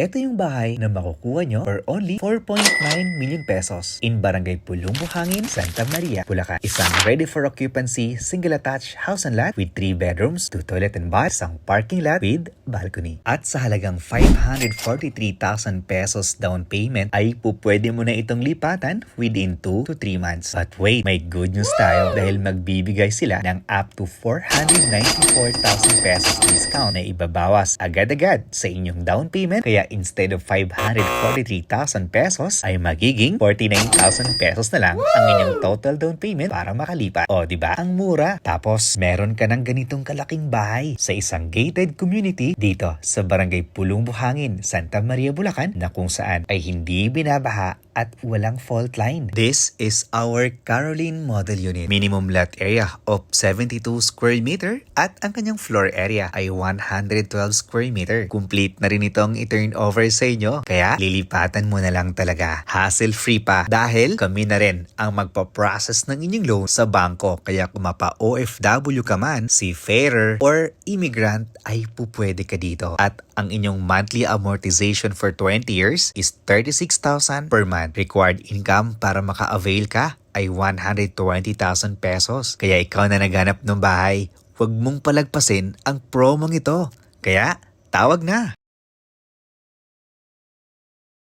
Ito yung bahay na makukuha nyo for only 4.9 million pesos in Barangay Pulong Buhangin, Santa Maria, Bulacan. Isang ready for occupancy, single attached house and lot with 3 bedrooms, 2 toilet and bath, isang parking lot with balcony. At sa halagang 543,000 pesos down payment ay pupwede mo na itong lipatan within 2 to 3 months. But wait, may good news tayo dahil magbibigay sila ng up to 494,000 pesos discount na ibabawas agad-agad sa inyong down payment. Kaya instead of 543,000 pesos ay magiging 49,000 pesos na lang ang inyong total down payment para makalipat. O diba? Ang mura. Tapos meron ka ng ganitong kalaking bahay sa isang gated community dito sa Barangay Pulong Buhangin, Santa Maria, Bulacan na kung saan ay hindi binabaha at walang fault line. This is our Caroline Model Unit. Minimum lot area of 72 square meter at ang kanyang floor area ay 112 square meter. Complete na rin itong i-turn over sa inyo kaya lilipatan mo na lang talaga. Hassle-free pa dahil kami na rin ang magpa-process ng inyong loan sa bangko. Kaya kung mapa-OFW ka man, seafarer or immigrant ay pupwede ka dito. At ang inyong monthly amortization for 20 years is 36,000 per month. Required income para maka-avail ka ay 120,000 pesos. Kaya ikaw na naghanap ng bahay, huwag mong palagpasin ang promong ito. Kaya tawag na!